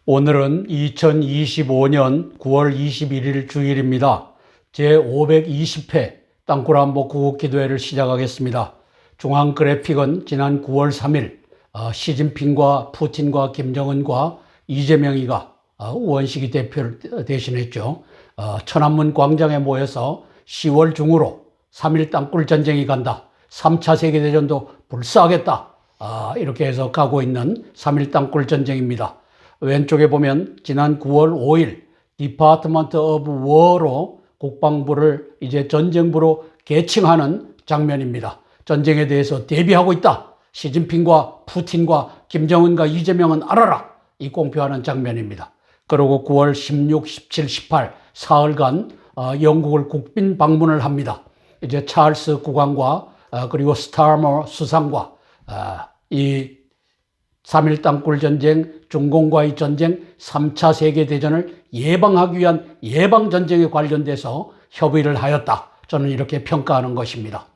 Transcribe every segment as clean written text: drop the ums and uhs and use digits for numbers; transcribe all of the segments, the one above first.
오늘은 2025년 9월 21일 주일입니다. 제520회 땅굴안보 구국기도회를 시작하겠습니다. 중앙 그래픽은 지난 9월 3일 시진핑과 푸틴과 김정은과 이재명이가 우원식이 대표를 대신했죠. 천안문 광장에 모여서 10월 중으로 3일 땅굴 전쟁이 간다. 3차 세계대전도 불사하겠다. 이렇게 해서 가고 있는 3일 땅굴 전쟁입니다. 왼쪽에 보면 지난 9월 5일 디파트먼트 오브 워로 국방부를 이제 전쟁부로 개칭하는 장면입니다. 전쟁에 대해서 대비하고 있다. 시진핑과 푸틴과 김정은과 이재명은 알아라. 이 공표하는 장면입니다. 그리고 9월 16, 17, 18 사흘간 영국을 국빈 방문을 합니다. 이제 찰스 국왕과 그리고 스타머 수상과 이 3일 땅굴 전쟁, 중공과의 전쟁, 3차 세계대전을 예방하기 위한 예방전쟁에 관련돼서 협의를 하였다. 저는 이렇게 평가하는 것입니다.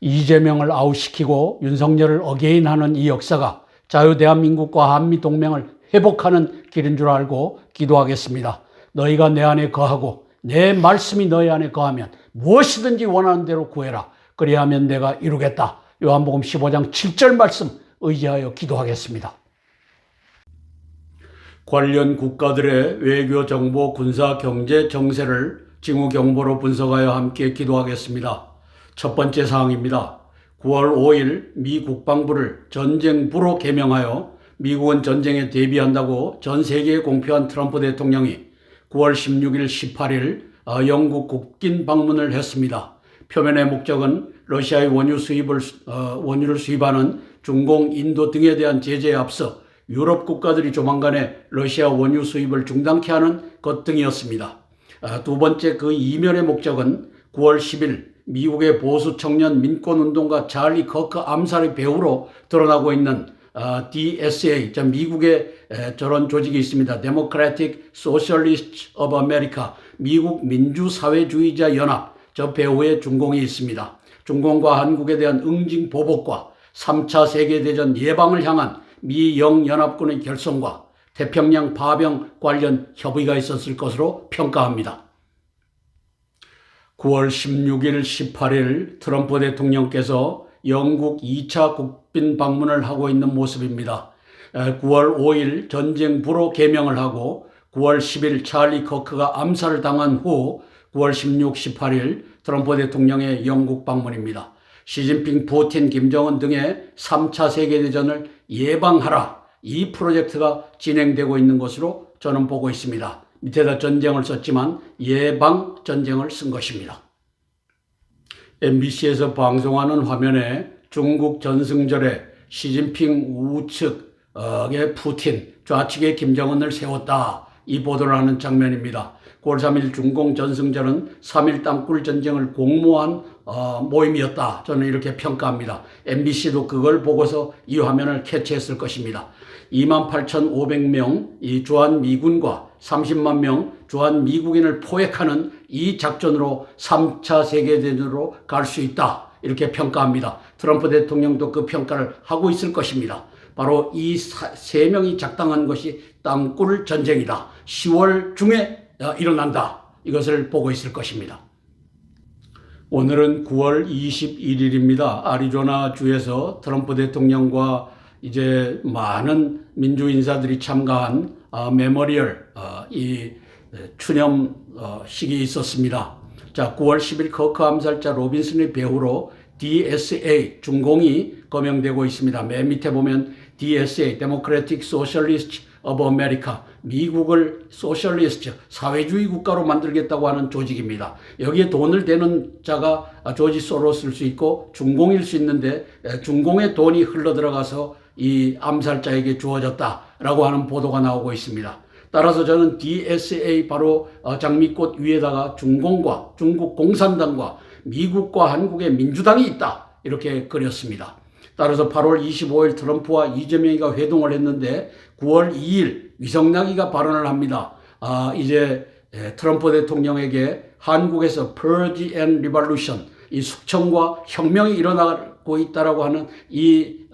이재명을 아웃시키고 윤석열을 어게인하는 이 역사가 자유대한민국과 한미동맹을 회복하는 길인 줄 알고 기도하겠습니다. 너희가 내 안에 거하고 내 말씀이 너희 안에 거하면 무엇이든지 원하는 대로 구해라. 그리하면 내가 이루겠다. 요한복음 15장 7절 말씀 의지하여 기도하겠습니다. 관련 국가들의 외교, 정보, 군사, 경제, 정세를 징후 경보로 분석하여 함께 기도하겠습니다. 첫 번째 사항입니다. 9월 5일 미 국방부를 전쟁부로 개명하여 미국은 전쟁에 대비한다고 전 세계에 공표한 트럼프 대통령이 9월 16일, 18일 영국 국빈 방문을 했습니다. 표면의 목적은 러시아의 원유를 수입하는 중공, 인도 등에 대한 제재에 앞서 유럽 국가들이 조만간에 러시아 원유 수입을 중단케 하는 것 등이었습니다. 두 번째 그 이면의 목적은 9월 10일 미국의 보수 청년 민권운동가 찰리 커크 암살의 배후로 드러나고 있는 DSA, 미국의 저런 조직이 있습니다. Democratic Socialists of America, 미국 민주사회주의자 연합, 저 배후에 중공이 있습니다. 중공과 한국에 대한 응징 보복과 3차 세계대전 예방을 향한 미 영연합군의 결성과 태평양 파병 관련 협의가 있었을 것으로 평가합니다. 9월 16일, 18일 트럼프 대통령께서 영국 2차 국빈 방문을 하고 있는 모습입니다. 9월 5일 전쟁부로 개명을 하고 9월 10일 찰리 커크가 암살을 당한 후 9월 16, 18일 트럼프 대통령의 영국 방문입니다. 시진핑, 푸틴, 김정은 등의 3차 세계대전을 예방하라. 이 프로젝트가 진행되고 있는 것으로 저는 보고 있습니다. 밑에다 전쟁을 썼지만 예방 전쟁을 쓴 것입니다. MBC에서 방송하는 화면에 중국 전승절에 시진핑 우측의 푸틴, 좌측에 김정은을 세웠다. 이 보도를 하는 장면입니다. 9월 3일 중공 전승절은 3일 땅굴 전쟁을 공모한 모임이었다. 저는 이렇게 평가합니다. MBC도 그걸 보고서 이 화면을 캐치했을 것입니다. 28,500명 이 주한미군과 30만 명 주한미국인을 포획하는 이 작전으로 3차 세계대전으로 갈 수 있다. 이렇게 평가합니다. 트럼프 대통령도 그 평가를 하고 있을 것입니다. 바로 이 세 명이 작당한 것이 땅굴 전쟁이다. 10월 중에 일어난다. 이것을 보고 있을 것입니다. 오늘은 9월 21일입니다. 아리조나 주에서 트럼프 대통령과 이제 많은 민주 인사들이 참가한 메모리얼 이 추념식이 있었습니다. 자, 9월 10일 커크 암살자 로빈슨의 배후로 DSA 중공이 거명되고 있습니다. 맨 밑에 보면 DSA Democratic Socialists of America, 미국을 소셜리스트 사회주의 국가로 만들겠다고 하는 조직입니다. 여기에 돈을 대는 자가 조지 소로스일 수 있고 중공일 수 있는데 중공의 돈이 흘러들어가서 이 암살자에게 주어졌다라고 하는 보도가 나오고 있습니다. 따라서 저는 DSA 바로 장미꽃 위에다가 중공과 중국 공산당과 미국과 한국의 민주당이 있다. 이렇게 그렸습니다. 따라서 8월 25일 트럼프와 이재명이가 회동을 했는데 9월 2일 위성락이가 발언을 합니다. 이제 트럼프 대통령에게 한국에서 Purge and Revolution, 이 숙청과 혁명이 일어나고 있다라고 하는 이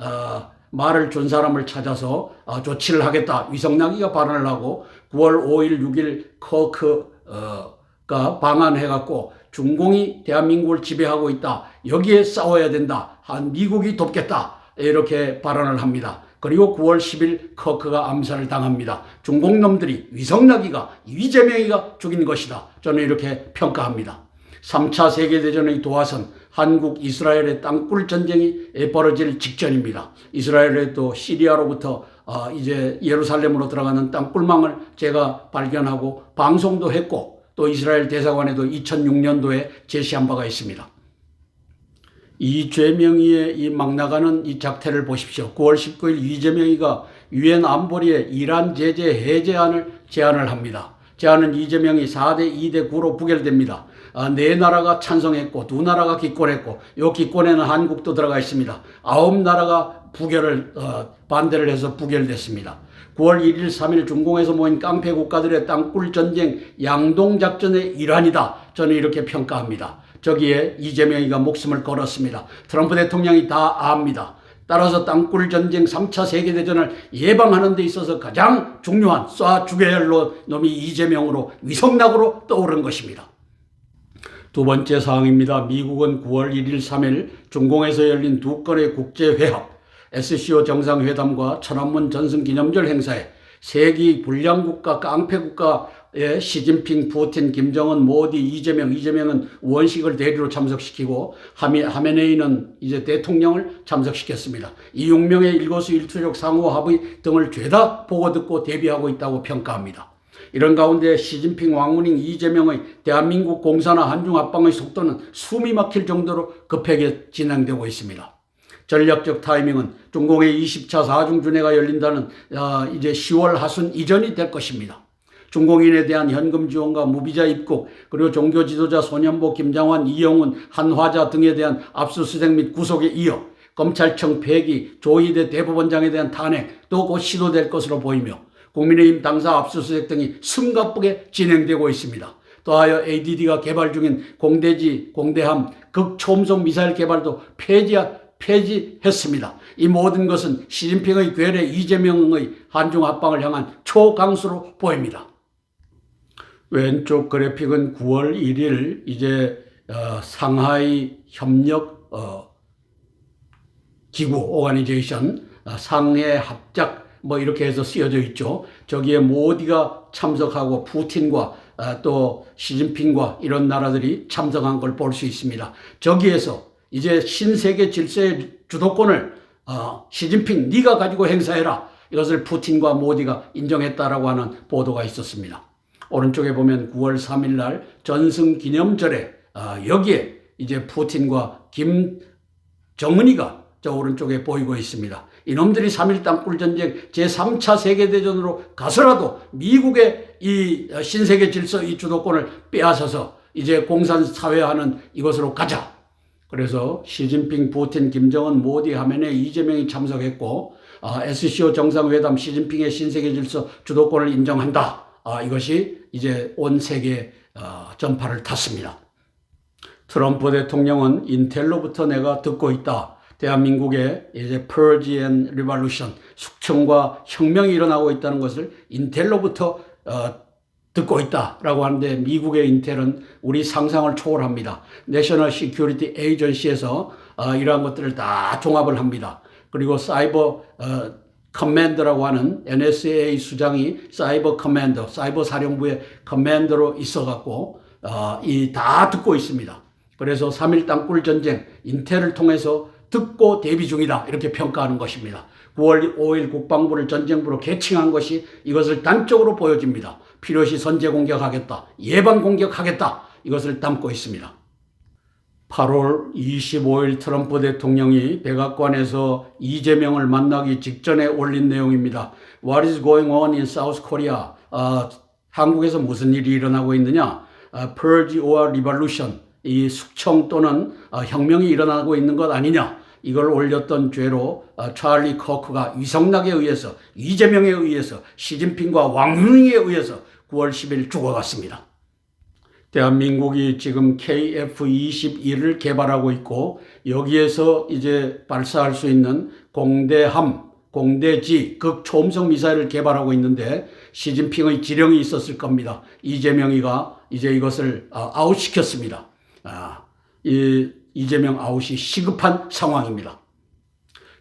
말을 준 사람을 찾아서 조치를 하겠다. 위성나기가 발언을 하고 9월 5일, 6일 커크가 방한해갖고 중공이 대한민국을 지배하고 있다. 여기에 싸워야 된다. 미국이 돕겠다. 이렇게 발언을 합니다. 그리고 9월 10일 커크가 암살을 당합니다. 중공놈들이 위성나기가 이재명이가 죽인 것이다. 저는 이렇게 평가합니다. 3차 세계대전의 도화선 한국 이스라엘의 땅굴 전쟁이 벌어질 직전입니다. 이스라엘의 또 시리아로부터 이제 예루살렘으로 들어가는 땅굴망을 제가 발견하고 방송도 했고 또 이스라엘 대사관에도 2006년도에 제시한 바가 있습니다. 이재명이의 이 막 나가는 이 작태를 보십시오. 9월 19일 이재명이가 유엔 안보리에 이란 제재 해제안을 제안을 합니다. 제안은 이재명이 4대 2대 9로 부결됩니다. 네 나라가 찬성했고 두 나라가 기권했고 이 기권에는 한국도 들어가 있습니다. 9나라가 반대를 해서 부결됐습니다. 9월 1일 3일 중공에서 모인 깡패 국가들의 땅굴 전쟁 양동작전의 일환이다. 저는 이렇게 평가합니다. 저기에 이재명이가 목숨을 걸었습니다. 트럼프 대통령이 다 압니다. 따라서 땅굴 전쟁 3차 세계대전을 예방하는 데 있어서 가장 중요한 쏴 죽여야 할 놈이 이재명으로 위성락으로 떠오른 것입니다. 두 번째 사항입니다. 미국은 9월 1일 3일 중공에서 열린 두 건의 국제회합 SCO 정상회담과 천안문 전승기념절 행사에 세계 불량국가 깡패국가의 시진핑, 푸틴, 김정은, 모디, 이재명은 원식을 대리로 참석시키고 하메네이는 이제 대통령을 참석시켰습니다. 이 6명의 일거수일투족 상호 합의 등을 죄다 보고 듣고 대비하고 있다고 평가합니다. 이런 가운데 시진핑, 왕문인, 이재명의 대한민국 공사나 한중 합방의 속도는 숨이 막힐 정도로 급하게 진행되고 있습니다. 전략적 타이밍은 중공의 20차 4중준회가 열린다는 이제 10월 하순 이전이 될 것입니다. 중공인에 대한 현금 지원과 무비자 입국 그리고 종교 지도자 손현보, 김장환, 이영훈, 한화자 등에 대한 압수수색 및 구속에 이어 검찰청 폐기, 조희대 대법원장에 대한 탄핵 또 곧 시도될 것으로 보이며 국민의힘 당사 압수수색 등이 숨가쁘게 진행되고 있습니다. 또하여 ADD가 개발 중인 공대지, 공대함, 극초음속 미사일 개발도 폐지했습니다. 이 모든 것은 시진핑의 괴뢰 이재명의 한중 합방을 향한 초강수로 보입니다. 왼쪽 그래픽은 9월 1일 이제 상하이 협력 기구 오가니제이션 상해 합작 이렇게 해서 쓰여져 있죠. 저기에 모디가 참석하고 푸틴과 또 시진핑과 이런 나라들이 참석한 걸 볼 수 있습니다. 저기에서 이제 신세계 질서의 주도권을 시진핑 네가 가지고 행사해라. 이것을 푸틴과 모디가 인정했다라고 하는 보도가 있었습니다. 오른쪽에 보면 9월 3일 날 전승기념절에 여기에 이제 푸틴과 김정은이가 저 오른쪽에 보이고 있습니다. 이놈들이 3.1 땅굴전쟁 제3차 세계대전으로 가서라도 미국의 이 신세계 질서 이 주도권을 빼앗아서 이제 공산사회화는 이것으로 가자. 그래서 시진핑, 푸틴, 김정은, 모디, 하메네이, 이재명이 참석했고 SCO 정상회담 시진핑의 신세계 질서 주도권을 인정한다. 이것이 이제 온 세계에 전파를 탔습니다. 트럼프 대통령은 인텔로부터 내가 듣고 있다. 대한민국에 이제 Purge and Revolution, 숙청과 혁명이 일어나고 있다는 것을 인텔로부터 듣고 있다라고 하는데 미국의 인텔은 우리 상상을 초월합니다. National Security Agency에서 이러한 것들을 다 종합을 합니다. 그리고 사이버 커맨더라고 하는 NSA 수장이 사이버 커맨더, 사이버 사령부의 커맨더로 있어갖고 다 듣고 있습니다. 그래서 3.1 땅굴 전쟁 인텔을 통해서 듣고 대비 중이다 이렇게 평가하는 것입니다. 9월 5일 국방부를 전쟁부로 개칭한 것이 이것을 단적으로 보여집니다. 필요시 선제 공격하겠다, 예방 공격하겠다 이것을 담고 있습니다. 8월 25일 트럼프 대통령이 백악관에서 이재명을 만나기 직전에 올린 내용입니다. What is going on in South Korea? 한국에서 무슨 일이 일어나고 있느냐? Purge or Revolution, 이 숙청 또는 혁명이 일어나고 있는 것 아니냐? 이걸 올렸던 죄로 찰리 커크가 위성락에 의해서, 이재명에 의해서, 시진핑과 왕문인에 의해서 9월 10일 죽어갔습니다. 대한민국이 지금 KF-21을 개발하고 있고 여기에서 이제 발사할 수 있는 공대함, 공대지, 극초음속 미사일을 개발하고 있는데 시진핑의 지령이 있었을 겁니다. 이재명이가 이제 이것을 아웃시켰습니다. 이재명 아웃이 시급한 상황입니다.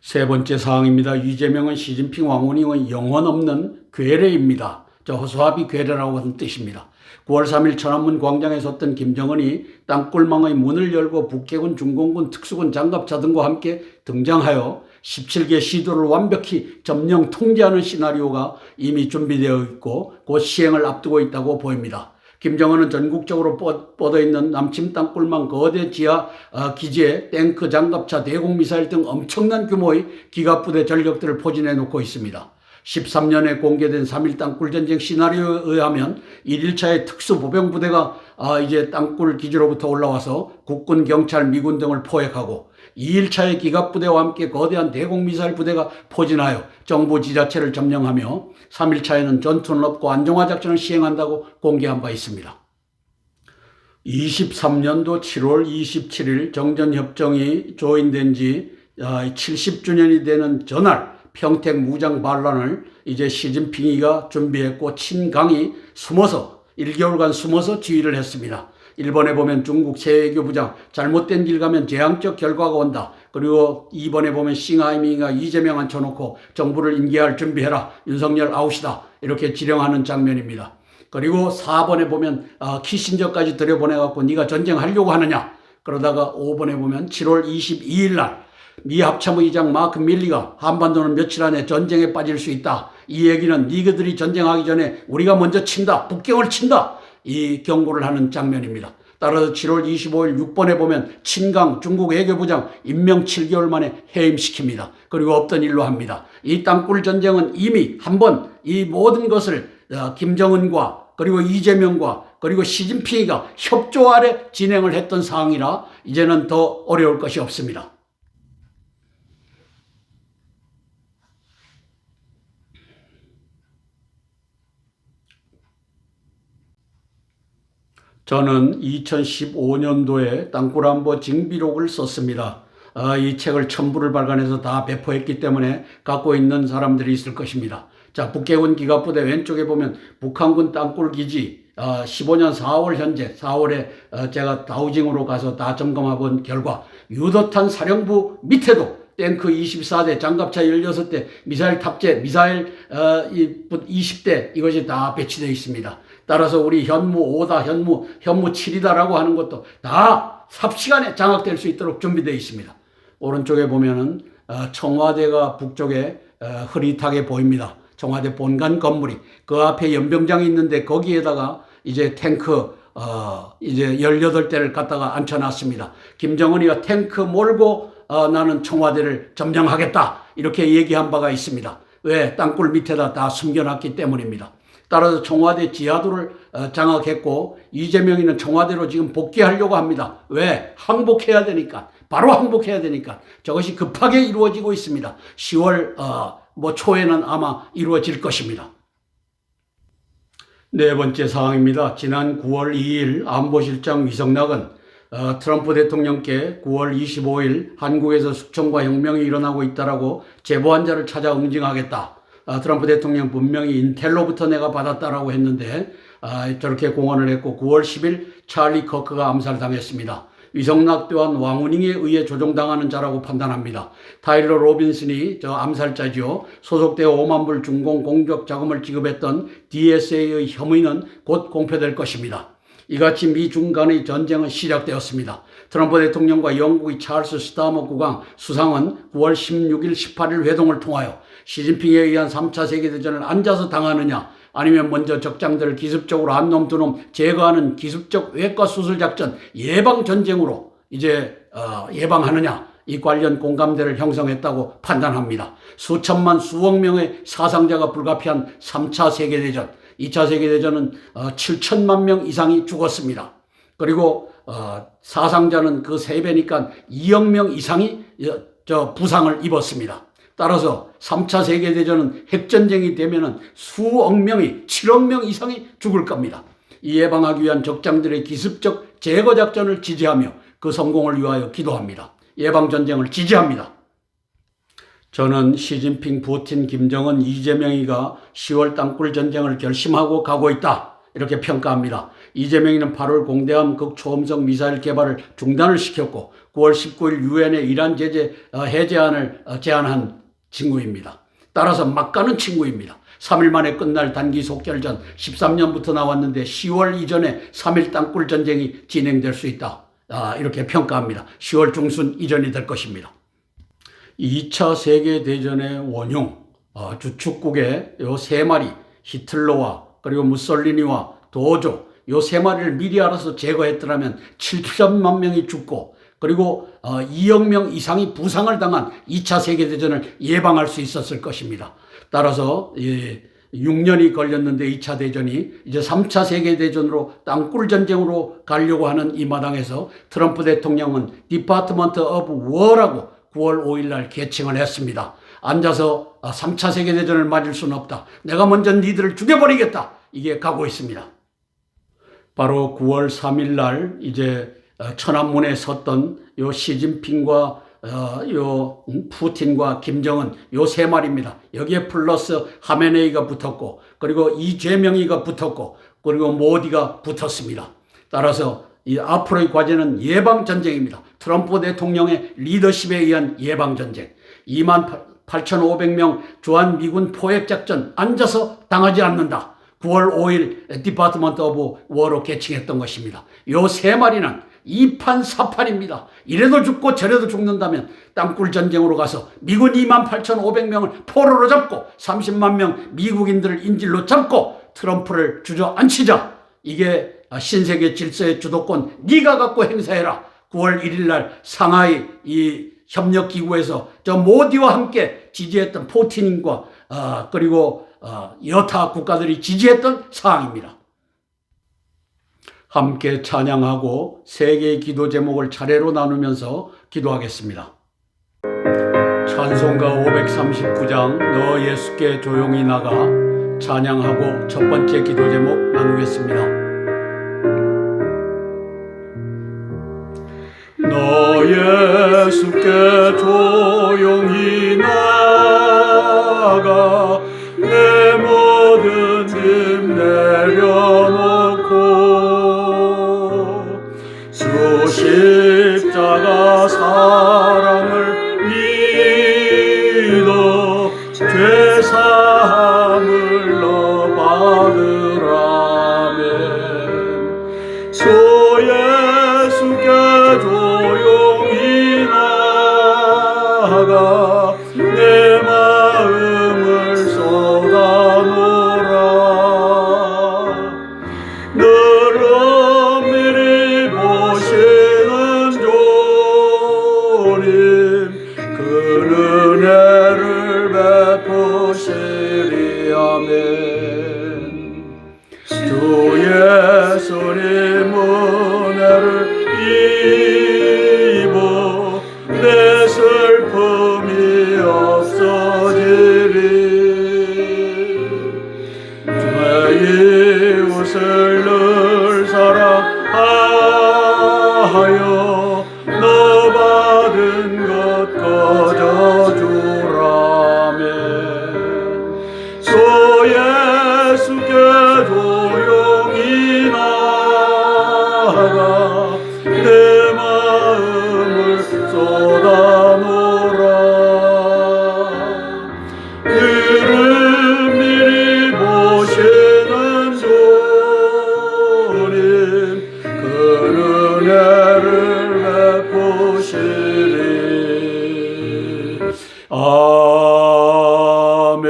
세 번째 사항입니다. 이재명은 시진핑 왕후닝의 영혼 없는 괴뢰입니다. 허수아비 괴뢰라고 하는 뜻입니다. 9월 3일 천안문 광장에 섰던 김정은이 땅굴망의 문을 열고 북해군, 중공군, 특수군 장갑차 등과 함께 등장하여 17개 시도를 완벽히 점령 통제하는 시나리오가 이미 준비되어 있고 곧 시행을 앞두고 있다고 보입니다. 김정은은 전국적으로 뻗어있는 남침 땅굴망 거대 지하 기지에 탱크, 장갑차, 대공미사일 등 엄청난 규모의 기갑부대 전력들을 포진해 놓고 있습니다. 13년에 공개된 3.1 땅굴전쟁 시나리오에 의하면 1일차의 특수보병부대가 이제 땅굴 기지로부터 올라와서 국군, 경찰, 미군 등을 포획하고 2일차의 기갑부대와 함께 거대한 대공미사일 부대가 포진하여 정부 지자체를 점령하며 3일차에는 전투는 없고 안정화 작전을 시행한다고 공개한 바 있습니다. 23년도 7월 27일 정전협정이 조인된 지 70주년이 되는 전날 평택 무장 반란을 이제 시진핑이가 준비했고 친강이 숨어서 1개월간 숨어서 지휘를 했습니다. 일본에 보면 중국 세외교부장 잘못된 길 가면 재앙적 결과가 온다. 그리고 이번에 보면 싱하이밍이가 이재명 앉혀놓고 정부를 임기할 준비해라. 윤석열 아웃이다. 이렇게 지령하는 장면입니다. 그리고 4번에 보면 키신저까지 들여보내갖고 네가 전쟁하려고 하느냐. 그러다가 5번에 보면 7월 22일 날 미 합참의장 마크 밀리가 한반도는 며칠 안에 전쟁에 빠질 수 있다. 이 얘기는 니그들이 전쟁하기 전에 우리가 먼저 친다. 북경을 친다. 이 경고를 하는 장면입니다. 따라서 7월 25일 6번에 보면 친강 중국 외교부장 임명 7개월 만에 해임시킵니다. 그리고 없던 일로 합니다. 이 땅굴 전쟁은 이미 한번 이 모든 것을 김정은과 그리고 이재명과 그리고 시진핑이가 협조 아래 진행을 했던 사항이라 이제는 더 어려울 것이 없습니다. 저는 2015년도에 땅굴안보 징비록을 썼습니다. 이 책을 첨부를 발간해서 다 배포했기 때문에 갖고 있는 사람들이 있을 것입니다. 자, 북해군 기갑부대 왼쪽에 보면 북한군 땅굴기지 15년 4월 현재 4월에 제가 다우징으로 가서 다 점검해 본 결과 유도탄 사령부 밑에도 탱크 24대, 장갑차 16대, 미사일 탑재, 미사일 20대 이것이 다 배치되어 있습니다. 따라서 우리 현무 5다, 현무 7이다라고 하는 것도 다 삽시간에 장악될 수 있도록 준비되어 있습니다. 오른쪽에 보면은 청와대가 북쪽에 흐릿하게 보입니다. 청와대 본관 건물이 그 앞에 연병장이 있는데 거기에다가 이제 탱크 이제 18대를 갖다가 앉혀놨습니다. 김정은이가 탱크 몰고 나는 청와대를 점령하겠다 이렇게 얘기한 바가 있습니다. 왜? 땅굴 밑에다 다 숨겨놨기 때문입니다. 따라서 청와대 지하도를 장악했고 이재명이는 청와대로 지금 복귀하려고 합니다. 왜? 항복해야 되니까. 바로 항복해야 되니까. 저것이 급하게 이루어지고 있습니다. 10월 초에는 아마 이루어질 것입니다. 네 번째 사항입니다. 지난 9월 2일 안보실장 위성락은 트럼프 대통령께 9월 25일 한국에서 숙청과 혁명이 일어나고 있다라고 제보한 자를 찾아 응징하겠다. 트럼프 대통령 분명히 인텔로부터 내가 받았다라고 했는데 저렇게 공언을 했고 9월 10일 찰리 커크가 암살당했습니다. 위성락 또한 왕후닝에 의해 조종당하는 자라고 판단합니다. 타일러 로빈슨이 저 암살자지요. 소속되어 5만 불 중공 공격 자금을 지급했던 DSA의 혐의는 곧 공표될 것입니다. 이같이 미중 간의 전쟁은 시작되었습니다. 트럼프 대통령과 영국의 찰스 스타머 국왕 수상은 9월 16일 18일 회동을 통하여 시진핑에 의한 3차 세계대전을 앉아서 당하느냐 아니면 먼저 적장들을 기습적으로 한 놈 두 놈 제거하는 기습적 외과 수술 작전 예방전쟁으로 이제 예방하느냐 이 관련 공감대를 형성했다고 판단합니다. 수천만 수억 명의 사상자가 불가피한 3차 세계대전 2차 세계대전은 7천만 명 이상이 죽었습니다. 그리고 사상자는 그 3배니까 2억 명 이상이 부상을 입었습니다. 따라서 3차 세계대전은 핵전쟁이 되면은 수억 명이 7억 명 이상이 죽을 겁니다. 이 예방하기 위한 적장들의 기습적 제거 작전을 지지하며 그 성공을 위하여 기도합니다. 예방전쟁을 지지합니다. 저는 시진핑, 푸틴, 김정은, 이재명이가 10월 땅굴 전쟁을 결심하고 가고 있다, 이렇게 평가합니다. 이재명이는 8월 공대함 극초음속 미사일 개발을 중단을 시켰고 9월 19일 유엔의 이란 제재 해제안을 제안한 친구입니다. 따라서 막 가는 친구입니다. 3일 만에 끝날 단기 속결전 13년부터 나왔는데 10월 이전에 3일 땅굴 전쟁이 진행될 수 있다, 이렇게 평가합니다. 10월 중순 이전이 될 것입니다. 2차 세계대전의 원흉, 주축국의 요 세 마리, 히틀러와 그리고 무솔리니와 도조, 요 세 마리를 미리 알아서 제거했더라면 7천만 명이 죽고 그리고 2억 명 이상이 부상을 당한 2차 세계대전을 예방할 수 있었을 것입니다. 따라서 6년이 걸렸는데 2차 대전이 이제 3차 세계대전으로 땅굴 전쟁으로 가려고 하는 이 마당에서 트럼프 대통령은 디파트먼트 오브 워라고 9월 5일 날 개칭을 했습니다. 앉아서 3차 세계대전을 맞을 수는 없다, 내가 먼저 니들을 죽여버리겠다, 이게 가고 있습니다. 바로 9월 3일 날 이제 천안문에 섰던 요 시진핑과 요 푸틴과 김정은 요 세 마리입니다. 여기에 플러스 하메네이가 붙었고 그리고 이재명이가 붙었고 그리고 모디가 붙었습니다. 따라서 이 앞으로의 과제는 예방전쟁입니다. 트럼프 대통령의 리더십에 의한 예방전쟁. 28,500명 주한 미군 포획작전 앉아서 당하지 않는다, 9월 5일 디파트먼트 오브 워로 개칭했던 것입니다. 요 세 마리는 2판 4판입니다. 이래도 죽고 저래도 죽는다면 땅굴 전쟁으로 가서 미군 28,500명을 포로로 잡고 30만 명 미국인들을 인질로 잡고 트럼프를 주저앉히자. 이게 신세계 질서의 주도권 네가 갖고 행사해라. 9월 1일 날 상하이 이 협력기구에서 저 모디와 함께 지지했던 푸틴과 그리고 여타 국가들이 지지했던 사항입니다. 함께 찬양하고 세 개의 기도 제목을 차례로 나누면서 기도하겠습니다. 찬송가 539장 너 예수께 조용히 나가 찬양하고 첫 번째 기도 제목 나누겠습니다. 너 예수께 조용히 나가 내 모든 짐 내려놓고 주 십자가 사랑을 믿어 죄사함을 너 받으라면 주 예수께 조용히 나가 내 마음을 쏟아놓으라. 늘 엄밀히 보시는 주님 그 은혜를 베푸시리. 아멘. 주 예수님 은혜를 입어 내 슬픔이 없어지리. 내 이웃을 늘 사랑하여 너 받은 것 거저주라면 주 예수께 조용히 나가 내 마음을 쏟아놓으라. 늘 은밀히 보시는 주님 그 은혜를 베푸시리. 아멘.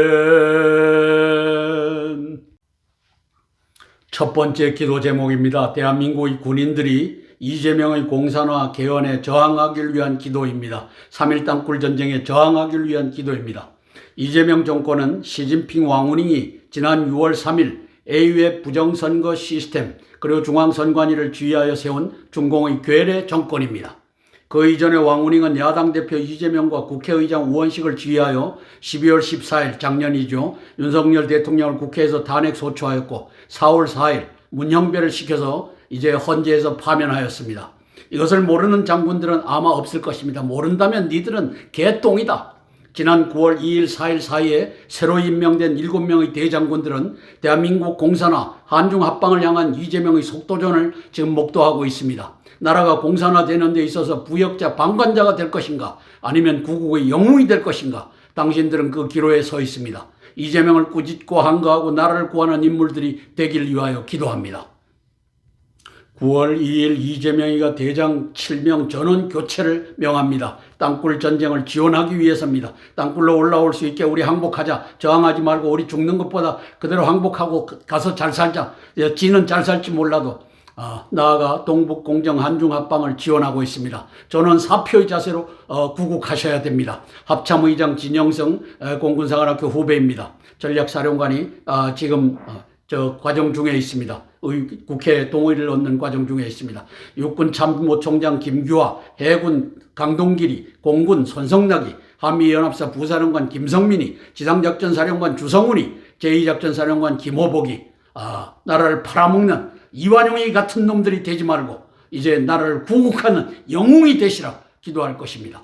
첫 번째 기도 제목입니다. 대한민국의 군인들이 이재명의 공산화 개헌에 저항하기 위한 기도입니다. 3.1 땅굴 전쟁에 저항하기 위한 기도입니다. 이재명 정권은 시진핑 왕후닝이 지난 6월 3일 AUF 부정선거 시스템 그리고 중앙선관위를 지휘하여 세운 중공의 괴뢰 정권입니다. 그 이전에 왕후닝은 야당 대표 이재명과 국회의장 우원식을 지휘하여 12월 14일 작년이죠. 윤석열 대통령을 국회에서 단핵 소추하였고 4월 4일 문형배를 시켜서 이제 헌재에서 파면하였습니다. 이것을 모르는 장군들은 아마 없을 것입니다. 모른다면 니들은 개똥이다. 지난 9월 2일, 4일 사이에 새로 임명된 7명의 대장군들은 대한민국 공산화, 한중 합방을 향한 이재명의 속도전을 지금 목도하고 있습니다. 나라가 공산화되는 데 있어서 부역자, 방관자가 될 것인가, 아니면 구국의 영웅이 될 것인가, 당신들은 그 기로에 서 있습니다. 이재명을 꾸짖고 항거하고 나라를 구하는 인물들이 되길 위하여 기도합니다. 9월 2일 이재명이가 대장 7명 전원 교체를 명합니다. 땅굴 전쟁을 지원하기 위해서입니다. 땅굴로 올라올 수 있게 우리 항복하자. 저항하지 말고 우리 죽는 것보다 그대로 항복하고 가서 잘 살자. 지는 잘 살지 몰라도 나아가 동북공정 한중합방을 지원하고 있습니다. 저는 사표의 자세로 구국하셔야 됩니다. 합참의장 진영성 공군사관학교 후배입니다. 전략사령관이 지금 과정 중에 있습니다. 국회 동의를 얻는 과정 중에 있습니다. 육군 참모총장 김규하, 해군 강동길이, 공군 손성락이, 한미연합사 부사령관 김성민이, 지상작전사령관 주성훈이, 제2작전사령관 김호복이 나라를 팔아먹는 이완용이 같은 놈들이 되지 말고 이제 나라를 구국하는 영웅이 되시라 기도할 것입니다.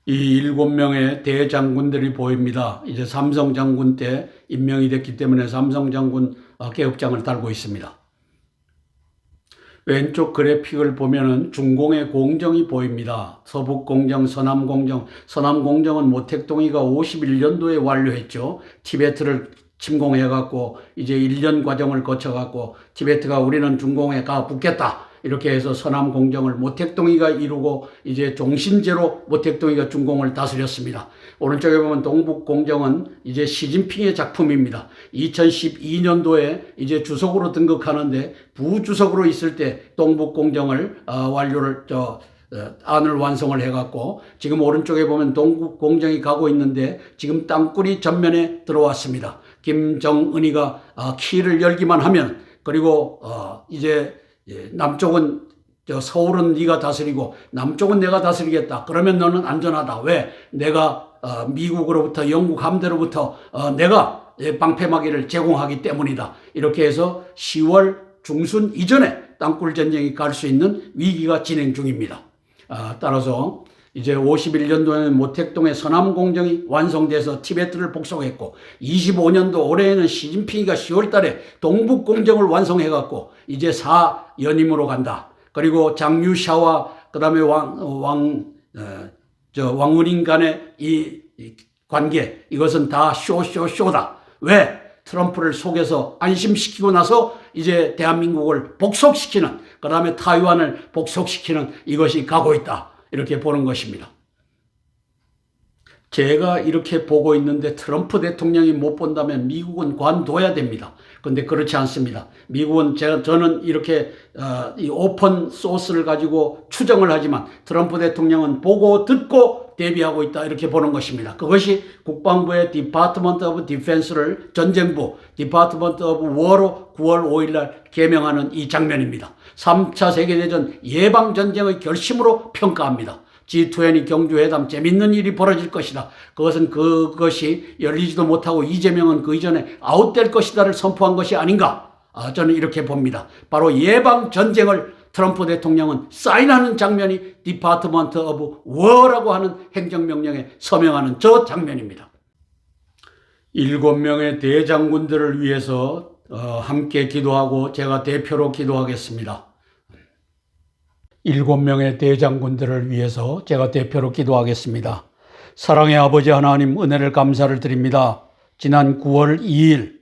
이 7명의 대장군들이 보입니다. 이제 삼성 장군 때 임명이 됐기 때문에 삼성 장군 계급장을 달고 있습니다. 왼쪽 그래픽을 보면은 중공의 공정이 보입니다. 서북공정, 서남공정. 서남공정은 모택동이가 51년도에 완료했죠. 티베트를 침공해갖고 이제 1년 과정을 거쳐갖고 티베트가 우리는 중공에 가 붙겠다. 이렇게 해서 서남공정을 모택동이가 이루고 이제 종신제로 모택동이가 중공을 다스렸습니다. 오른쪽에 보면 동북공정은 이제 시진핑의 작품입니다. 2012년도에 이제 주석으로 등극하는데 부주석으로 있을 때 동북공정을 완료를 안을 완성을 해갖고 지금 오른쪽에 보면 동북공정이 가고 있는데 지금 땅굴이 전면에 들어왔습니다. 김정은이가 키를 열기만 하면 그리고 이제 남쪽은 서울은 네가 다스리고 남쪽은 내가 다스리겠다. 그러면 너는 안전하다. 왜? 내가 미국으로부터 영국 함대로부터 내가 방패막이를 제공하기 때문이다. 이렇게 해서 10월 중순 이전에 땅굴 전쟁이 갈 수 있는 위기가 진행 중입니다. 따라서 이제 51년도에는 모택동의 서남공정이 완성돼서 티베트를 복속했고 25년도 올해에는 시진핑이가 10월 달에 동북공정을 완성해갖고 이제 4연임으로 간다. 그리고 장유샤와 그 다음에 왕운인 간의 이 관계, 이것은 다 쇼다. 왜? 트럼프를 속여서 안심시키고 나서 이제 대한민국을 복속시키는, 그 다음에 타이완을 복속시키는 이것이 가고 있다. 이렇게 보는 것입니다. 제가 이렇게 보고 있는데 트럼프 대통령이 못 본다면 미국은 관둬야 됩니다. 그런데 그렇지 않습니다. 미국은 저는 이렇게 이 오픈 소스를 가지고 추정을 하지만 트럼프 대통령은 보고 듣고 대비하고 있다 이렇게 보는 것입니다. 그것이 국방부의 디파트먼트 오브 디펜스를 전쟁부 디파트먼트 오브 워로 9월 5일 날 개명하는 이 장면입니다. 3차 세계대전 예방전쟁의 결심으로 평가합니다. G20 경주회담 재밌는 일이 벌어질 것이다. 그것이 열리지도 못하고 이재명은 그 이전에 아웃될 것이다를 선포한 것이 아닌가. 저는 이렇게 봅니다. 바로 예방전쟁을 트럼프 대통령은 사인하는 장면이 디파트먼트 오브 워라고 하는 행정명령에 서명하는 저 장면입니다. 7명의 대장군들을 위해서 함께 기도하고 제가 대표로 기도하겠습니다. 7명의 대장군들을 위해서 제가 대표로 기도하겠습니다. 사랑의 아버지 하나님, 은혜를 감사를 드립니다. 지난 9월 2일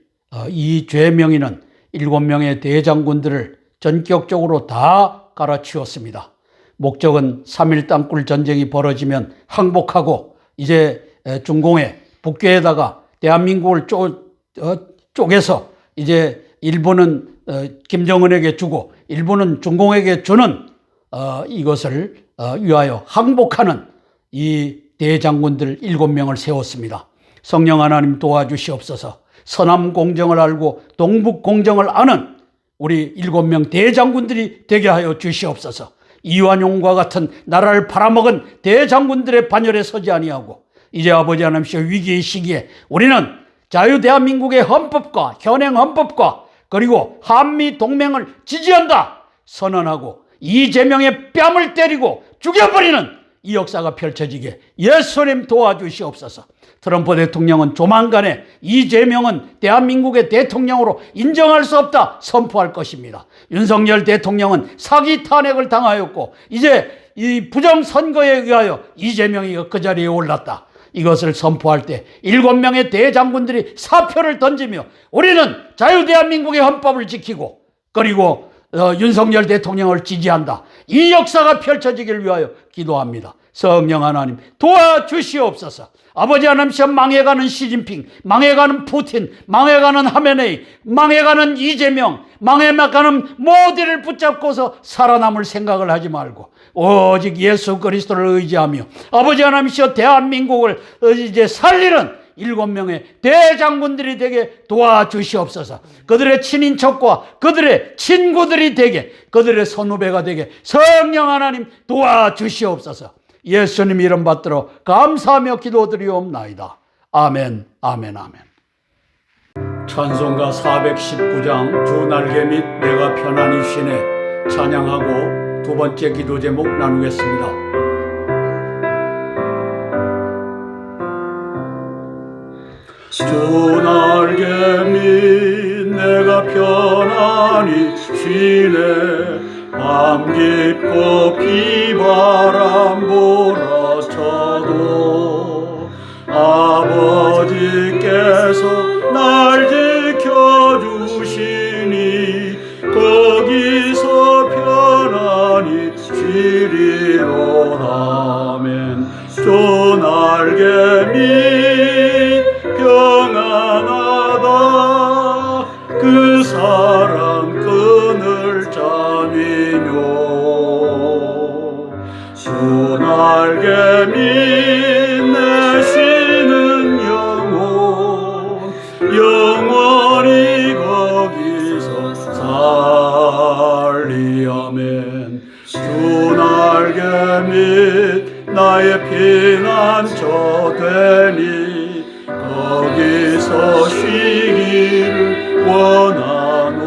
이 죄명의는 7명의 대장군들을 전격적으로 다 갈아치웠습니다. 목적은 3.1 땅굴 전쟁이 벌어지면 항복하고 이제 중공에 북괴에다가 대한민국을 쪼개서 이제 일본은 김정은에게 주고 일본은 중공에게 주는 이것을 위하여 항복하는 이 대장군들 7명을 세웠습니다. 성령 하나님 도와주시옵소서. 서남공정을 알고 동북공정을 아는 우리 7명 대장군들이 되게 하여 주시옵소서. 이완용과 같은 나라를 팔아먹은 대장군들의 반열에 서지 아니하고 이제 아버지 하나님께서 위기의 시기에 우리는 자유대한민국의 헌법과 현행 헌법과 그리고 한미동맹을 지지한다 선언하고 이재명의 뺨을 때리고 죽여버리는 이 역사가 펼쳐지게 예수님 도와주시옵소서. 트럼프 대통령은 조만간에 이재명은 대한민국의 대통령으로 인정할 수 없다 선포할 것입니다. 윤석열 대통령은 사기 탄핵을 당하였고 이제 이 부정선거에 의하여 이재명이 그 자리에 올랐다. 이것을 선포할 때 7명의 대장군들이 사표를 던지며 우리는 자유대한민국의 헌법을 지키고 그리고 윤석열 대통령을 지지한다. 이 역사가 펼쳐지길 위하여 기도합니다. 성령 하나님 도와주시옵소서. 아버지 하나님, 망해가는 시진핑, 망해가는 푸틴, 망해가는 하메네이, 망해가는 이재명, 망해가는 모두를 붙잡고서 살아남을 생각을 하지 말고 오직 예수 그리스도를 의지하며 아버지 하나님이여 대한민국을 이제 살리는 7명의 대장군들이 되게 도와주시옵소서. 그들의 친인척과 그들의 친구들이 되게, 그들의 선후배가 되게 성령 하나님 도와주시옵소서. 예수님 이름 받들어 감사하며 기도드리옵나이다. 아멘, 아멘, 아멘. 찬송가 419장 주 날개 및 내가 편안히 쉬네 찬양하고 두 번째 기도 제목 나누겠습니다. 주 날개 및 내가 편안히 쉬네 밤 깊고 비바람 몰아쳐도 아버지께서 날 지켜주시니 거기서 편안히 쉬리로라멘. 주 날개 및 평안하다 그 사랑 끈을 짜니뇨. 주 날개 및 내 쉬는 영혼 영원히 거기서 살리아멘. 주 날개 및 나의 피난처 되니 거기서 쉬기를 원하노라.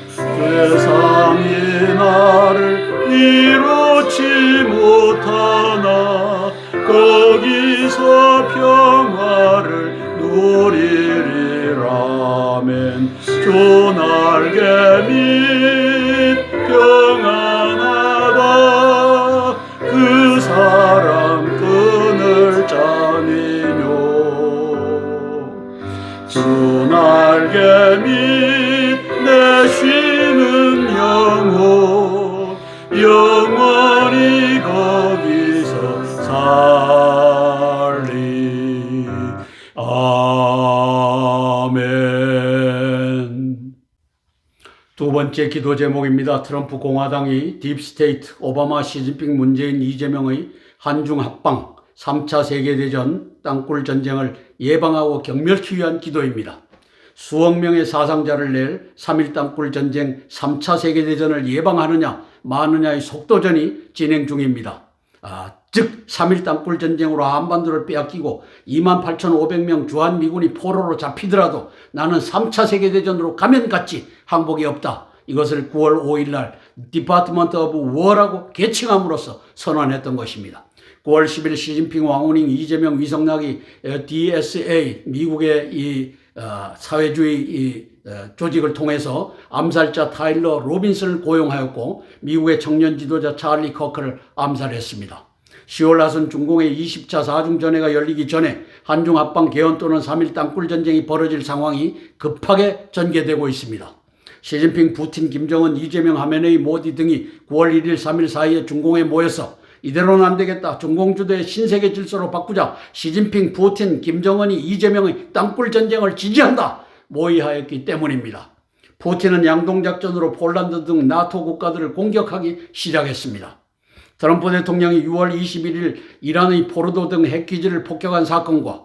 세상이 나를 이루지 못하나 거기서 평화를 누리리라멘. 주 날개 및 평안하다 그 사랑 끈을 짜니뇨. 주 날개 및 내 쉬는 영혼 영원히 거기서 살리. 아멘. 두 번째 기도 제목입니다. 트럼프 공화당이 딥스테이트, 오바마, 시진핑, 문재인, 이재명의 한중 합방, 3차 세계대전 땅굴 전쟁을 예방하고 경멸하기 위한 기도입니다. 수억 명의 사상자를 낼 3.1 땅굴 전쟁 3차 세계대전을 예방하느냐 마느냐의 속도전이 진행 중입니다. 즉 3.1 땅굴 전쟁으로 한반도를 빼앗기고 28,500명 주한미군이 포로로 잡히더라도 나는 3차 세계대전으로 가면 같이 항복이 없다. 이것을 9월 5일 날 디파트먼트 오브 워라고 개칭함으로써 선언했던 것입니다. 9월 10일 시진핑, 왕우닝, 이재명, 위성락이 DSA 미국의 이 사회주의 이 조직을 통해서 암살자 타일러 로빈슨을 고용하였고 미국의 청년 지도자 찰리 커크를 암살했습니다. 10월 하순 중공의 20차 사중전회가 열리기 전에 한중 합방 개헌 또는 3.1 땅굴 전쟁이 벌어질 상황이 급하게 전개되고 있습니다. 시진핑, 푸틴, 김정은, 이재명, 하메네이, 모디 등이 9월 1일, 3일 사이에 중공에 모여서 이대로는 안 되겠다. 중공 주도의 신세계 질서로 바꾸자. 시진핑, 푸틴, 김정은이 이재명의 땅굴 전쟁을 지지한다. 모의하였기 때문입니다. 푸틴은 양동작전으로 폴란드 등 나토 국가들을 공격하기 시작했습니다. 트럼프 대통령이 6월 21일 이란의 포르도 등 핵기지를 폭격한 사건과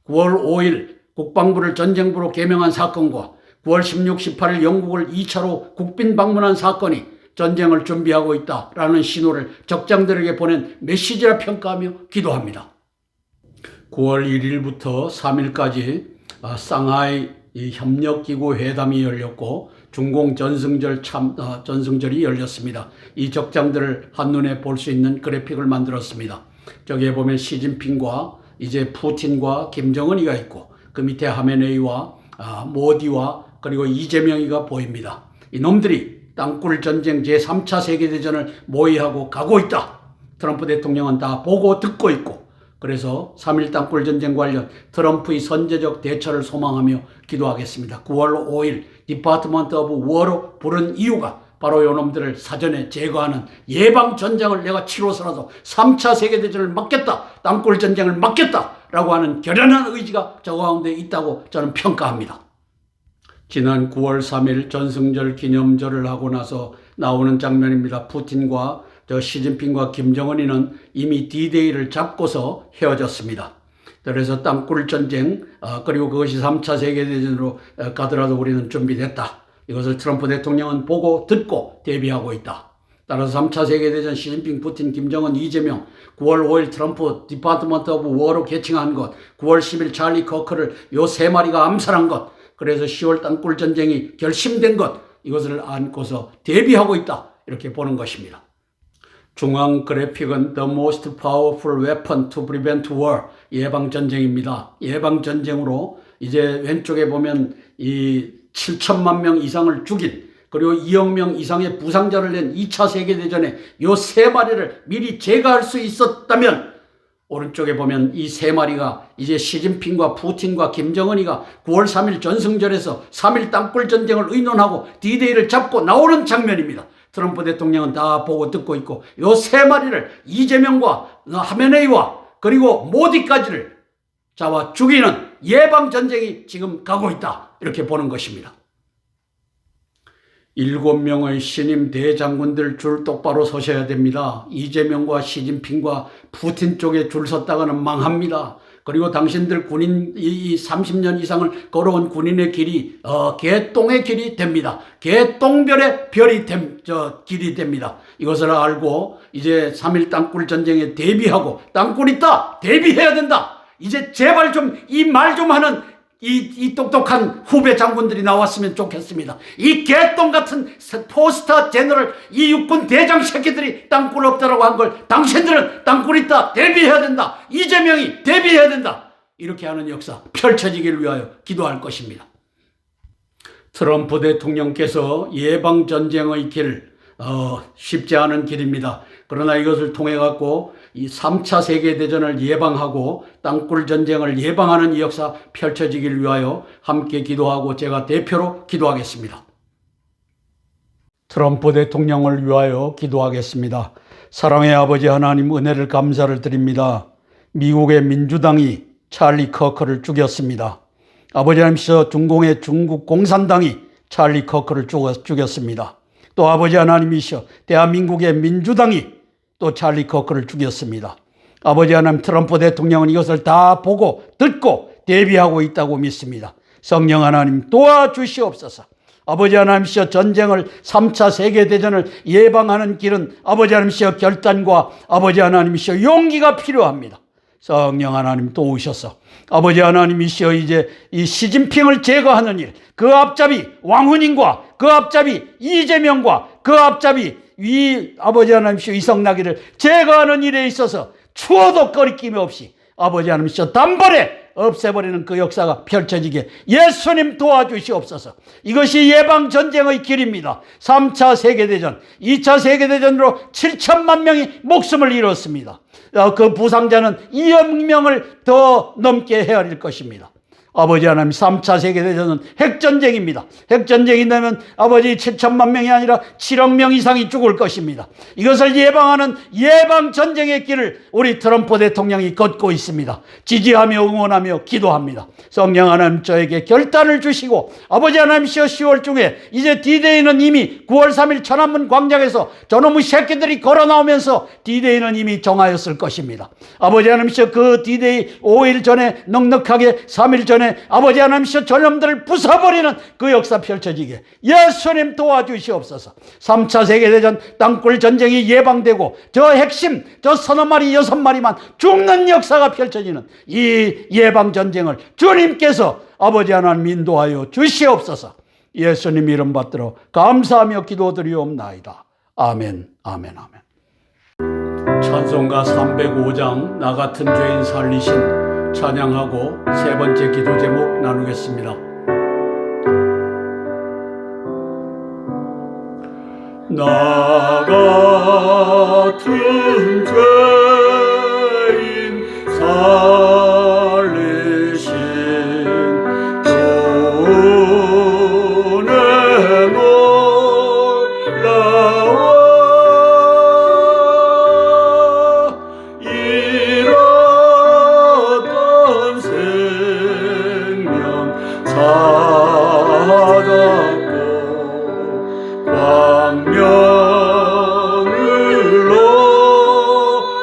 9월 5일 국방부를 전쟁부로 개명한 사건과 9월 16, 18일 영국을 2차로 국빈 방문한 사건이 전쟁을 준비하고 있다라는 신호를 적장들에게 보낸 메시지라 평가하며 기도합니다. 9월 1일부터 3일까지 상하이 이 협력기구 회담이 열렸고 중공 전승절이 열렸습니다. 이 적장들을 한눈에 볼 수 있는 그래픽을 만들었습니다. 저기에 보면 시진핑과 이제 푸틴과 김정은이가 있고 그 밑에 하메네이와 모디와 그리고 이재명이가 보입니다. 이놈들이 땅굴 전쟁 제3차 세계대전을 모의하고 가고 있다. 트럼프 대통령은 다 보고 듣고 있고, 그래서 3.1 땅굴 전쟁 관련 트럼프의 선제적 대처를 소망하며 기도하겠습니다. 9월 5일 디파트먼트 오브 워로 부른 이유가 바로 이놈들을 사전에 제거하는 예방 전쟁을 내가 치러서라도 3차 세계대전을 막겠다, 땅굴 전쟁을 막겠다라고 하는 결연한 의지가 저 가운데 있다고 저는 평가합니다. 지난 9월 3일 전승절 기념절을 하고 나서 나오는 장면입니다. 푸틴과 시진핑과 김정은이는 이미 D-Day를 잡고서 헤어졌습니다. 그래서 땅굴 전쟁 그리고 그것이 3차 세계대전으로 가더라도 우리는 준비됐다. 이것을 트럼프 대통령은 보고 듣고 대비하고 있다. 따라서 3차 세계대전 시진핑, 푸틴, 김정은, 이재명, 9월 5일 트럼프 디파트먼트 오브 워로 개칭한 것, 9월 10일 찰리 커크를 요 세 마리가 암살한 것, 그래서 10월 땅굴 전쟁이 결심된 것, 이것을 안고서 대비하고 있다. 이렇게 보는 것입니다. 중앙 그래픽은 The most powerful weapon to prevent war, 예방전쟁입니다. 예방전쟁으로 이제 왼쪽에 보면 이 7천만 명 이상을 죽인, 그리고 2억 명 이상의 부상자를 낸 2차 세계대전에 요 세 마리를 미리 제거할 수 있었다면, 오른쪽에 보면 이 세 마리가 이제 시진핑과 푸틴과 김정은이가 9월 3일 전승절에서 3.1 땅굴 전쟁을 의논하고 D-Day를 잡고 나오는 장면입니다. 트럼프 대통령은 다 보고 듣고 있고 요 세 마리를 이재명과 하메네이와 그리고 모디까지를 잡아 죽이는 예방전쟁이 지금 가고 있다. 이렇게 보는 것입니다. 7명의 신임 대장군들 줄 똑바로 서셔야 됩니다. 이재명과 시진핑과 푸틴 쪽에 줄 섰다가는 망합니다. 그리고 당신들 군인 이 30년 이상을 걸어온 군인의 길이 개똥의 길이 됩니다. 개똥별의 길이 됩니다. 이것을 알고 이제 3.1 땅굴 전쟁에 대비하고, 땅굴 있다 대비해야 된다. 이제 제발 좀 이 말 좀 하는 이 똑똑한 후배 장군들이 나왔으면 좋겠습니다. 이 개똥 같은 포스터 제너럴, 이 육군 대장 새끼들이 땅굴 없다라고 한 걸 당신들은 땅굴 있다 대비해야 된다, 이재명이 대비해야 된다, 이렇게 하는 역사 펼쳐지기를 위하여 기도할 것입니다. 트럼프 대통령께서 예방전쟁의 길, 쉽지 않은 길입니다. 그러나 이것을 통해 갖고 이 3차 세계대전을 예방하고 땅굴 전쟁을 예방하는 이 역사 펼쳐지기를 위하여 함께 기도하고 제가 대표로 기도하겠습니다. 트럼프 대통령을 위하여 기도하겠습니다. 사랑의 아버지 하나님, 은혜를 감사를 드립니다. 미국의 민주당이 찰리 커크를 죽였습니다. 아버지 하나님께서 중공의 중국 공산당이 찰리 커크를 죽였습니다. 또 아버지 하나님이시여 대한민국의 민주당이 또 찰리 커크를 죽였습니다. 아버지 하나님, 트럼프 대통령은 이것을 다 보고 듣고 대비하고 있다고 믿습니다. 성령 하나님 도와주시옵소서. 아버지 하나님이시여 전쟁을 3차 세계대전을 예방하는 길은 아버지 하나님이시여 결단과 아버지 하나님이시여 용기가 필요합니다. 성령 하나님 도우셔서 아버지 하나님이시여 이제 이 시진핑을 제거하는 일, 그 앞잡이 왕훈인과 그 앞잡이 이재명과 그 앞잡이 이 아버지 하나님이시여 이성나기를 제거하는 일에 있어서 추워도 거리낌이 없이 아버지 하나님이시여 단번에 없애버리는 그 역사가 펼쳐지게 예수님 도와주시옵소서. 이것이 예방전쟁의 길입니다. 3차 세계대전, 2차 세계대전으로 7천만 명이 목숨을 잃었습니다. 그 부상자는 2억 명을 더 넘게 헤아릴 것입니다. 아버지 하나님, 3차 세계대전은 핵전쟁입니다. 핵전쟁이 되면 아버지 7천만 명이 아니라 7억 명 이상이 죽을 것입니다. 이것을 예방하는 예방전쟁의 길을 우리 트럼프 대통령이 걷고 있습니다. 지지하며 응원하며 기도합니다. 성령 하나님, 저에게 결단을 주시고 아버지 하나님이시여 10월 중에 이제 D-Day는 이미 9월 3일 천안문 광장에서 저놈의 새끼들이 걸어 나오면서 D-Day는 이미 정하였을 것입니다. 아버지 하나님이시여 그 D-Day 5일 전에 넉넉하게 3일 전에 아버지 하나님이시여 저놈들을 부숴버리는 그 역사 펼쳐지게 예수님 도와주시옵소서. 3차 세계대전 땅굴 전쟁이 예방되고 저 핵심 저 서너 마리 6마리만 죽는 역사가 펼쳐지는 이 예방전쟁을 주님께서 아버지 하나님 인도하여 주시옵소서. 예수님 이름 받들어 감사하며 기도드리옵나이다. 아멘, 아멘, 아멘. 찬송가 305장 나 같은 죄인 살리신 찬양하고 세 번째 기도 제목 나누겠습니다. 나 같은 죄인 살리신 주의 놀라워 잃었던 생명 찾았고 광명을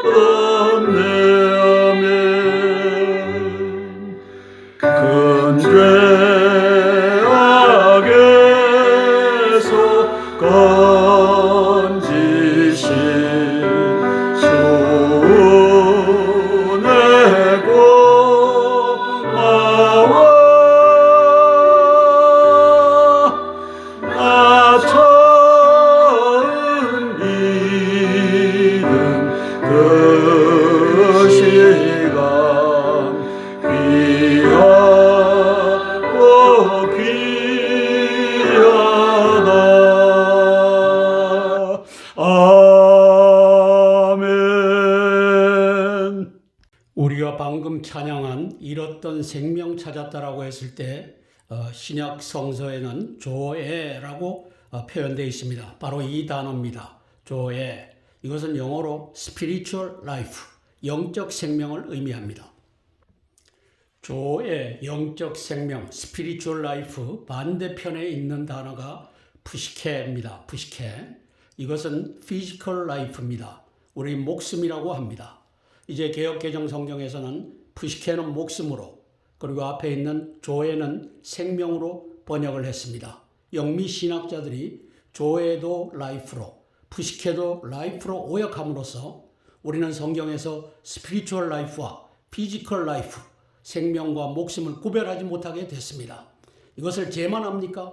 얻었네. 아멘. 큰 죄악에서 건지신 주의 고마워. 나 처음 믿은 그 시간 귀하고 귀하다. 아멘. 우리가 방금 찬양한 잃었던 생명 찾았다라고 했을 때 신약 성서에는 조에라고 표현되어 있습니다. 바로 이 단어입니다. 조에. 이것은 영어로 spiritual life, 영적 생명을 의미합니다. 조에, 영적 생명, spiritual life 반대편에 있는 단어가 푸시케입니다. 푸시케. 이것은 physical life입니다. 우리 목숨이라고 합니다. 이제 개역개정 성경에서는 푸시케는 목숨으로, 그리고 앞에 있는 조에는 생명으로 번역을 했습니다. 영미 신학자들이 조에도 라이프로, 푸시케도 라이프로 오역함으로써 우리는 성경에서 스피리추얼 라이프와 피지컬 라이프, 생명과 목숨을 구별하지 못하게 됐습니다. 이것을 제만 합니까?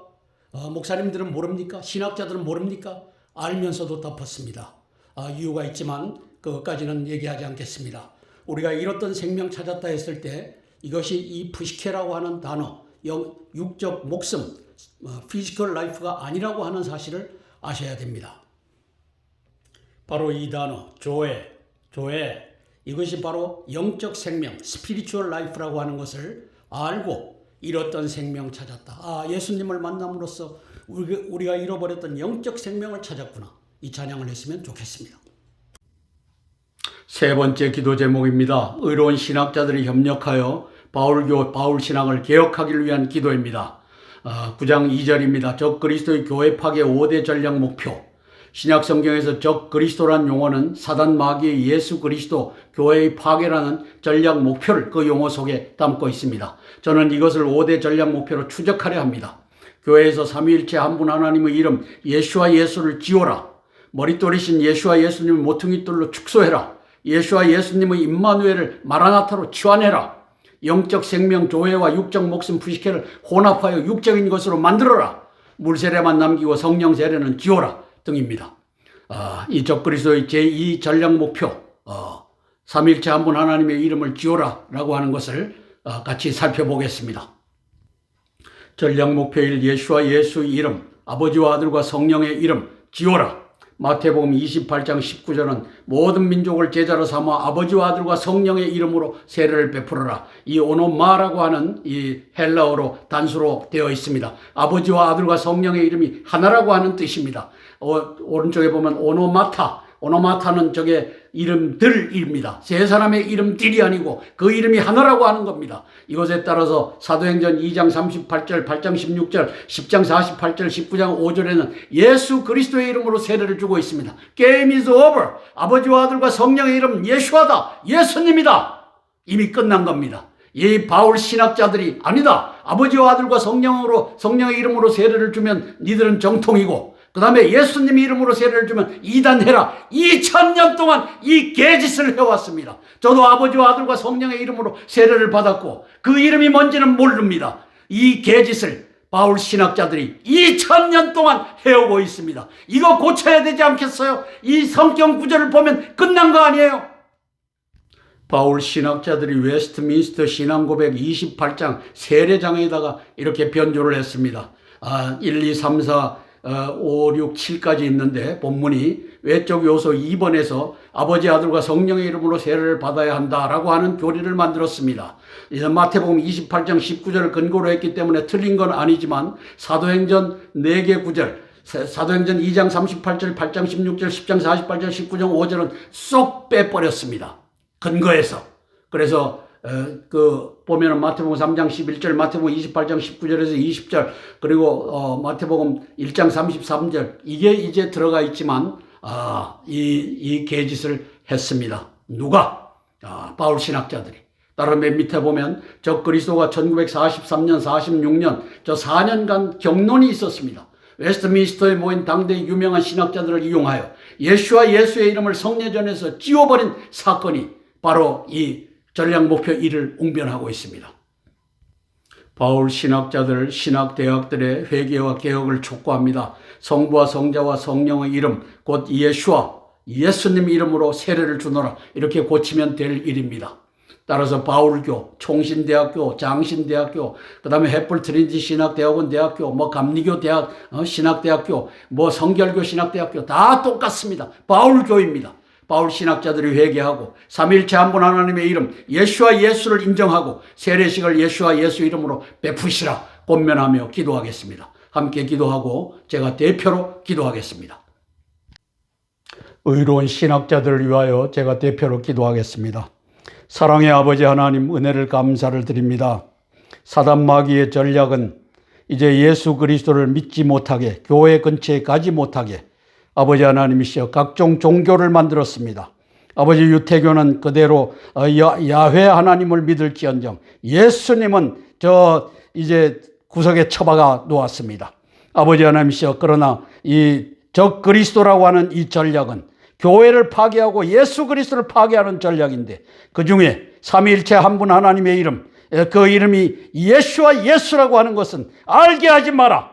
목사님들은 모릅니까? 신학자들은 모릅니까? 알면서도 덮었습니다. 이유가 있지만 그것까지는 얘기하지 않겠습니다. 우리가 잃었던 생명 찾았다 했을 때 이것이 이 푸시케라고 하는 단어, 육적 목숨, 피지컬 라이프가 아니라고 하는 사실을 아셔야 됩니다. 바로 이 단어, 조에, 이것이 바로 영적 생명, 스피리추얼 라이프라고 하는 것을 알고 잃었던 생명 찾았다. 예수님을 만남으로써 우리가 잃어버렸던 영적 생명을 찾았구나. 이 찬양을 했으면 좋겠습니다. 세 번째 기도 제목입니다. 의로운 신학자들이 협력하여 바울 신학을 개혁하기를 위한 기도입니다. 9장 2절입니다. 적 그리스도의 교회 파괴 5대 전략 목표. 신약 성경에서 적 그리스도란 용어는 사단 마귀의 예수 그리스도 교회의 파괴라는 전략 목표를 그 용어 속에 담고 있습니다. 저는 이것을 5대 전략 목표로 추적하려 합니다. 교회에서 삼위일체 한 분 하나님의 이름 예수와 예수를 지워라. 머릿돌이신 예수와 예수님을 모퉁이돌로 축소해라. 예수와 예수님의 임마누엘을 마라나타로 치환해라. 영적 생명 조회와 육적 목숨 푸시케를 혼합하여 육적인 것으로 만들어라. 물 세례만 남기고 성령 세례는 지워라 등입니다. 이 적그리스도의 제2 전략 목표, 삼위일체 한 분 하나님의 이름을 지워라 라고 하는 것을 같이 살펴보겠습니다. 전략 목표 1, 예수와 예수의 이름, 아버지와 아들과 성령의 이름 지워라. 마태복음 28장 19절은 모든 민족을 제자로 삼아 아버지와 아들과 성령의 이름으로 세례를 베풀어라. 이 오노마라고 하는 이 헬라어로 단수로 되어 있습니다. 아버지와 아들과 성령의 이름이 하나라고 하는 뜻입니다. 오른쪽에 보면 오노마타는 저게 이름들입니다. 세 사람의 이름들이 아니고 그 이름이 하나라고 하는 겁니다. 이것에 따라서 사도행전 2장 38절, 8장 16절, 10장 48절, 19장 5절에는 예수 그리스도의 이름으로 세례를 주고 있습니다. Game is over. 아버지와 아들과 성령의 이름 예수하다. 예수님이다. 이미 끝난 겁니다. 이 바울 신학자들이 아니다. 아버지와 아들과 성령의 이름으로 세례를 주면 니들은 정통이고 그 다음에 예수님 이름으로 세례를 주면 이단해라. 2000년 동안 이 개짓을 해왔습니다. 저도 아버지와 아들과 성령의 이름으로 세례를 받았고 그 이름이 뭔지는 모릅니다. 이 개짓을 바울 신학자들이 2000년 동안 해오고 있습니다. 이거 고쳐야 되지 않겠어요? 이 성경 구절을 보면 끝난 거 아니에요? 바울 신학자들이 웨스트민스터 신앙고백 28장 세례장에다가 이렇게 변조를 했습니다. 1, 2, 3, 4, 5, 6, 7까지 있는데 본문이 외적 요소 2번에서 아버지, 아들과 성령의 이름으로 세례를 받아야 한다라고 하는 교리를 만들었습니다. 이제 마태복음 28장 19절을 근거로 했기 때문에 틀린 건 아니지만 사도행전 4개 구절, 사도행전 2장 38절, 8장 16절, 10장 48절, 19장 5절은 쏙 빼버렸습니다. 근거에서. 그래서 보면은 마태복음 3장 11절, 마태복음 28장 19절에서 20절, 그리고 마태복음 1장 33절, 이게 이제 들어가 있지만 이 개짓을 했습니다. 누가? 바울 신학자들이. 따라 맨 밑에 보면 저 그리스도가 1943년, 46년 저 4년간 경론이 있었습니다. 웨스트민스터에 모인 당대의 유명한 신학자들을 이용하여 예수와 예수의 이름을 성례전에서 찌워버린 사건이 바로 이 전략 목표 1을 웅변하고 있습니다. 바울 신학자들, 신학대학들의 회개와 개혁을 촉구합니다. 성부와 성자와 성령의 이름, 곧 예수와 예수님 이름으로 세례를 주노라. 이렇게 고치면 될 일입니다. 따라서 바울교, 총신대학교, 장신대학교, 그 다음에 햇불 트린지 신학대학원 대학교, 감리교 대학, 신학대학교, 성결교 신학대학교 다 똑같습니다. 바울교입니다. 바울 신학자들이 회개하고 삼위일체 한 분 하나님의 이름 예수와 예수를 인정하고 세례식을 예수와 예수 이름으로 베푸시라 권면하며 기도하겠습니다. 함께 기도하고 제가 대표로 기도하겠습니다. 의로운 신학자들을 위하여 제가 대표로 기도하겠습니다. 사랑의 아버지 하나님, 은혜를 감사를 드립니다. 사단 마귀의 전략은 이제 예수 그리스도를 믿지 못하게, 교회 근처에 가지 못하게 아버지 하나님이시여 각종 종교를 만들었습니다. 아버지, 유태교는 그대로 야훼 하나님을 믿을지언정 예수님은 이제 구석에 처박아 놓았습니다. 아버지 하나님이시여, 그러나 이 적 그리스도라고 하는 이 전략은 교회를 파괴하고 예수 그리스도를 파괴하는 전략인데, 그 중에 삼위일체 한 분 하나님의 이름, 그 이름이 예수와 예수라고 하는 것은 알게 하지 마라.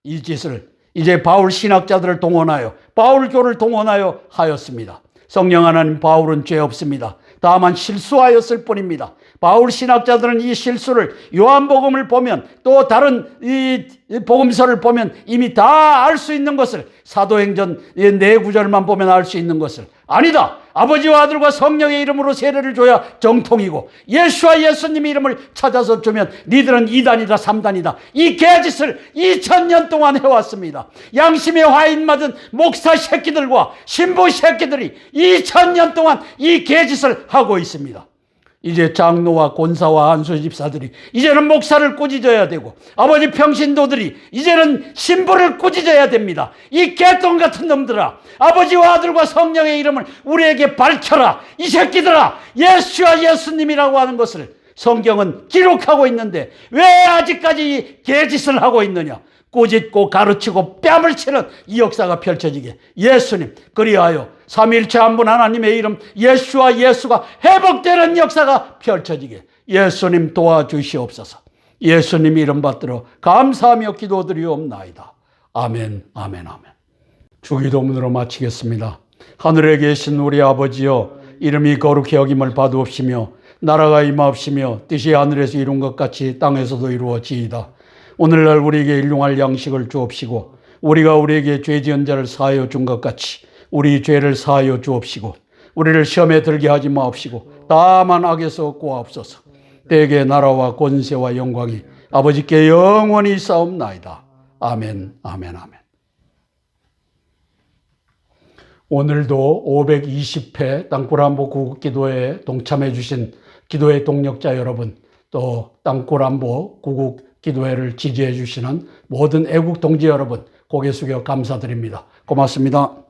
이 짓을 이제 바울 신학자들을 동원하여 바울교를 동원하여 하였습니다. 성령 하나님, 바울은 죄 없습니다. 다만 실수하였을 뿐입니다. 바울 신학자들은 이 실수를 요한복음을 보면 또 다른 이 복음서를 보면 이미 다 알 수 있는 것을, 사도행전 4구절만 보면 알 수 있는 것을, 아니다, 아버지와 아들과 성령의 이름으로 세례를 줘야 정통이고 예수와 예수님의 이름을 찾아서 주면 니들은 2단이다 3단이다 이 개짓을 2000년 동안 해왔습니다. 양심의 화인 맞은 목사 새끼들과 신부 새끼들이 2000년 동안 이 개짓을 하고 있습니다. 이제 장로와 권사와 한수 집사들이 이제는 목사를 꾸짖어야 되고, 아버지 평신도들이 이제는 신부를 꾸짖어야 됩니다. 이 개똥 같은 놈들아, 아버지와 아들과 성령의 이름을 우리에게 밝혀라. 이 새끼들아, 예수와 예수님이라고 하는 것을 성경은 기록하고 있는데 왜 아직까지 이 개짓을 하고 있느냐. 꾸짖고 가르치고 뺨을 치는 이 역사가 펼쳐지게 예수님, 그리하여 삼위일체 한 분 하나님의 이름 예수와 예수가 회복되는 역사가 펼쳐지게 예수님 도와주시옵소서. 예수님 이름 받들어 감사하며 기도드리옵나이다. 아멘, 아멘, 아멘. 주기도문으로 마치겠습니다. 하늘에 계신 우리 아버지여, 이름이 거룩히 여김을 받으옵시며 나라가 임하옵시며 뜻이 하늘에서 이룬 것 같이 땅에서도 이루어지이다. 오늘날 우리에게 일용할 양식을 주옵시고 우리가 우리에게 죄 지은 자를 사하여 준 것 같이 우리 죄를 사하여 주옵시고 우리를 시험에 들게 하지 마옵시고 다만 악에서 구하옵소서. 대개 나라와 권세와 영광이 아버지께 영원히 있사옵나이다. 아멘, 아멘, 아멘. 오늘도 520회 땅굴안보 구국기도회에 동참해 주신 기도의 동력자 여러분, 또 땅굴안보 구국 기도회를 지지해 주시는 모든 애국 동지 여러분, 고개 숙여 감사드립니다. 고맙습니다.